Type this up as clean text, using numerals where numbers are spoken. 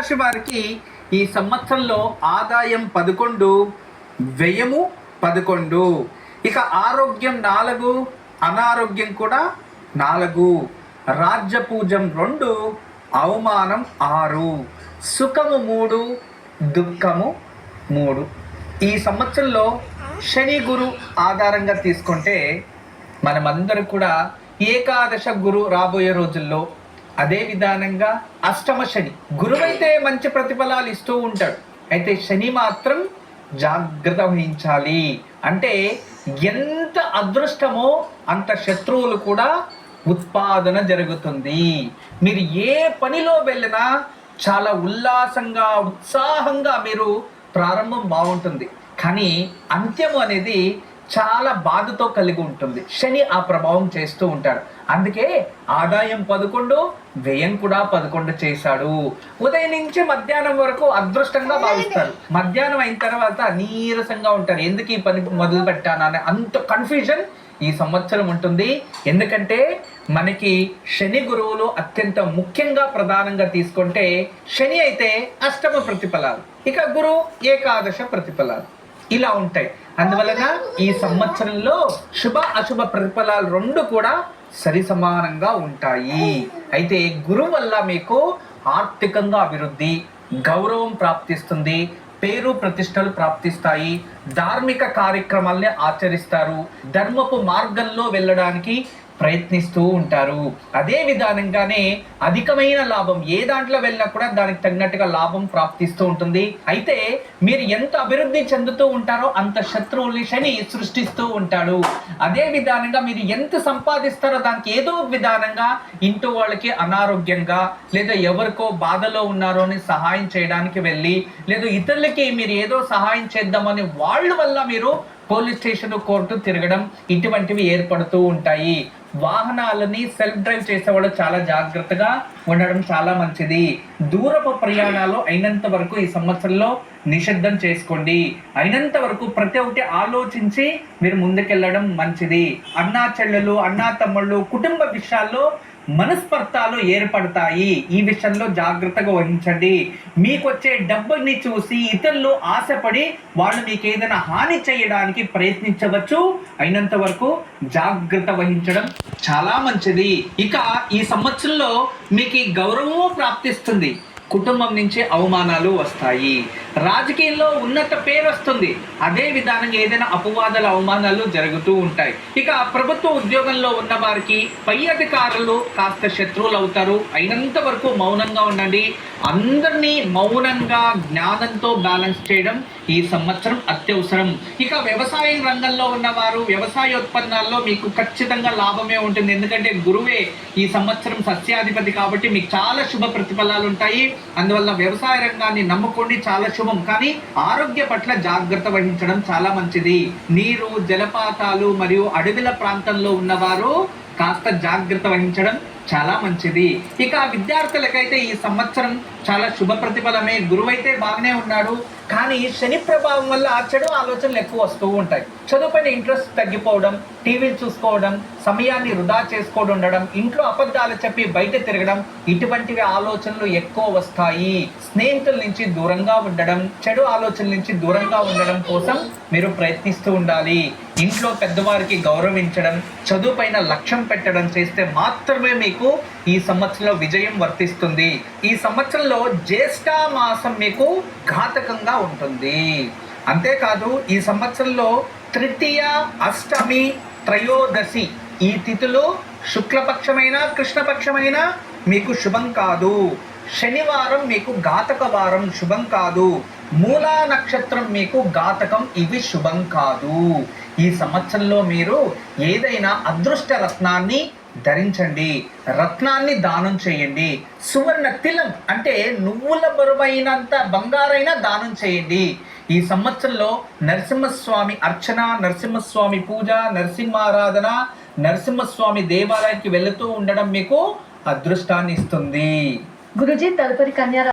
కుంభరాశి వారికి ఈ సంవత్సరంలో ఆదాయం 11, వ్యయము 11. ఇక ఆరోగ్యం 4, అనారోగ్యం కూడా 4, రాజ్యపూజం 2, అవమానం 6, సుఖము 3, దుఃఖము 3. ఈ సంవత్సరంలో శని గురు ఆధారంగా తీసుకుంటే మనమందరం కూడా ఏకాదశ గురు రాబోయే రోజుల్లో, అదే విధానంగా అష్టమ శని. గురువైతే మంచి ప్రతిఫలాలు ఇస్తూ ఉంటాడు, అయితే శని మాత్రం జాగ్రత్త వహించాలి. అంటే ఎంత అదృష్టమో అంత శత్రువులు కూడా ఉత్పాదన జరుగుతుంది. మీరు ఏ పనిలో వెళ్ళినా చాలా ఉల్లాసంగా ఉత్సాహంగా మీరు ప్రారంభం బాగుంటుంది, కానీ అంత్యం అనేది చాలా బాధతో కలిగి ఉంటుంది. శని ఆ ప్రభావం చేస్తూ ఉంటాడు. అందుకే ఆదాయం 11, వ్యయం కూడా 11 చేశాడు. ఉదయం నుంచి మధ్యాహ్నం వరకు అదృష్టంగా భావిస్తారు, మధ్యాహ్నం అయిన తర్వాత నీరసంగా ఉంటారు. ఎందుకు ఈ పని మొదలు పెట్టాను అనే అంత కన్ఫ్యూజన్ ఈ సంవత్సరం ఉంటుంది. ఎందుకంటే మనకి శని గురువులు అత్యంత ముఖ్యంగా ప్రధానంగా తీసుకుంటే శని అయితే అష్టమ ప్రతిఫలాలు, ఇక గురు ఏకాదశ ప్రతిఫలాలు ఇలా ఉంటాయి. అందువలన ఈ సంవత్సరంలో శుభ అశుభ ప్రతిఫలాలు 2 కూడా సరి సమానంగా ఉంటాయి. అయితే గురువు వల్ల మీకు ఆర్థికంగా అభివృద్ధి, గౌరవం ప్రాప్తిస్తుంది, పేరు ప్రతిష్టలు ప్రాప్తిస్తాయి, ధార్మిక కార్యక్రమాల్ని ఆచరిస్తారు, ధర్మపు మార్గంలో వెళ్ళడానికి ప్రయత్నిస్తూ ఉంటారు. అదే విధానంగానే అధికమైన లాభం, ఏ దాంట్లో వెళ్ళినా కూడా దానికి తగినట్టుగా లాభం ప్రాప్తిస్తూ ఉంటుంది. అయితే మీరు ఎంత అభివృద్ధి చెందుతూ ఉంటారో అంత శత్రువుల్ని శని సృష్టిస్తూ ఉంటాడు. అదే విధానంగా మీరు ఎంత సంపాదిస్తారో దానికి ఏదో విధానంగా ఇంటూ వాళ్ళకి అనారోగ్యంగా, లేదా ఎవరికో బాధలో ఉన్నారో అని సహాయం చేయడానికి వెళ్ళి, లేదా ఇతరులకి మీరు ఏదో సహాయం చేద్దామని వాళ్ళ వల్ల మీరు పోలీస్ స్టేషన్, కోర్టు తిరగడం ఇటువంటివి ఏర్పడుతూ ఉంటాయి. వాహనాలని సెల్ఫ్ డ్రైవ్ చేసేవాళ్ళు చాలా జాగ్రత్తగా ఉండడం చాలా మంచిది. దూరపు ప్రయాణాలు అయినంత వరకు ఈ సంవత్సరంలో నిషిద్ధం చేసుకోండి. అయినంత వరకు ప్రతి ఒక్కటి ఆలోచించి మీరు ముందుకెళ్ళడం మంచిది. అన్నా చెల్లెలు, అన్నా తమ్ముళ్ళు, కుటుంబ విషయాల్లో మనస్పర్ధాలు ఏర్పడతాయి. ఈ విషయంలో జాగ్రత్తగా వహించండి. మీకు వచ్చే డబ్బుని చూసి ఇతరులు ఆశపడి వాళ్ళు మీకు ఏదైనా హాని చేయడానికి ప్రయత్నించవచ్చు. అయినంత వరకు జాగ్రత్త వహించడం చాలా మంచిది. ఇక ఈ సంవత్సరంలో మీకు గౌరవము ప్రాప్తిస్తుంది, కుటుంబం నుంచి అవమానాలు వస్తాయి, రాజకీయంలో ఉన్నత పేరు వస్తుంది, అదే విధానంగా ఏదైనా అపవాదాలు, అవమానాలు జరుగుతూ ఉంటాయి. ఇక ప్రభుత్వ ఉద్యోగంలో ఉన్న వారికి పై అధికారులు కాస్త శత్రువులు అవుతారు. అయినంత వరకు మౌనంగా ఉండండి. అందరినీ మౌనంగా జ్ఞానంతో బ్యాలెన్స్ చేయడం ఈ సంవత్సరం అత్యవసరం. ఇక వ్యవసాయ రంగంలో ఉన్నవారు వ్యవసాయోత్పన్నాల్లో మీకు ఖచ్చితంగా లాభమే ఉంటుంది. ఎందుకంటే గురువే ఈ సంవత్సరం సస్యాధిపతి కాబట్టి మీకు చాలా శుభ ప్రతిఫలాలు ఉంటాయి. అందువల్ల వ్యవసాయ రంగాన్ని నమ్ముకోండి, చాలా శుభం. కానీ ఆరోగ్య పట్ల జాగ్రత్త వహించడం చాలా మంచిది. నీరు, జలపాతాలు మరియు అడవుల ప్రాంతంలో ఉన్నవారు కాస్త జాగ్రత్త వహించడం చాలా మంచిది. ఇక విద్యార్థులకైతే ఈ సంవత్సరం చాలా శుభ ప్రతిఫలమే. గురువైతే బాగానే ఉన్నాడు, కానీ శని ప్రభావం వల్ల చెడు ఆలోచనలు ఎక్కువ వస్తూ ఉంటాయి. చదువుపైన ఇంట్రెస్ట్ తగ్గిపోవడం, టీవీలు చూసుకోవడం, సమయాన్ని వృధా చేసుకోవడం ఉండడం, ఇంట్లో అబద్ధాలు చెప్పి బయట తిరగడం, ఇటువంటివి ఆలోచనలు ఎక్కువ వస్తాయి. స్నేహితుల నుంచి దూరంగా ఉండడం, చెడు ఆలోచనల నుంచి దూరంగా ఉండడం కోసం మీరు ప్రయత్నిస్తూ ఉండాలి. ఇంట్లో పెద్దవారికి గౌరవించడం, చదువుపైన లక్ష్యం పెట్టడం చేస్తే మాత్రమే మీకు ఈ సంవత్సరంలో విజయం వర్తిస్తుంది. ఈ సంవత్సరంలో జ్యేష్ఠ మాసం మీకు ఘాతకంగా ఉంటుంది. అంతేకాదు ఈ సంవత్సరంలో తృతీయ, అష్టమి, త్రయోదశి ఈ తిథులు శుక్లపక్షమైన కృష్ణపక్షమైన మీకు శుభం కాదు. శనివారం మీకు ఘాతక వారం, శుభం కాదు. మూలా నక్షత్రం మీకు ఘాతకం, ఇవి శుభం కాదు. ఈ సంవత్సరంలో మీరు ఏదైనా అదృష్ట రత్నాన్ని ధరించండి, రత్నాన్ని దానం చేయండి. సువర్ణ తిలం అంటే నువ్వుల బరువైనంత బంగారైనా దానం చేయండి. ఈ సంవత్సరంలో నరసింహస్వామి అర్చన, నరసింహస్వామి పూజ, నరసింహారాధన, నరసింహస్వామి దేవాలయానికి వెళుతూ ఉండడం మీకు అదృష్టాన్ని ఇస్తుంది. గురుజీ, తదుపరి కన్యా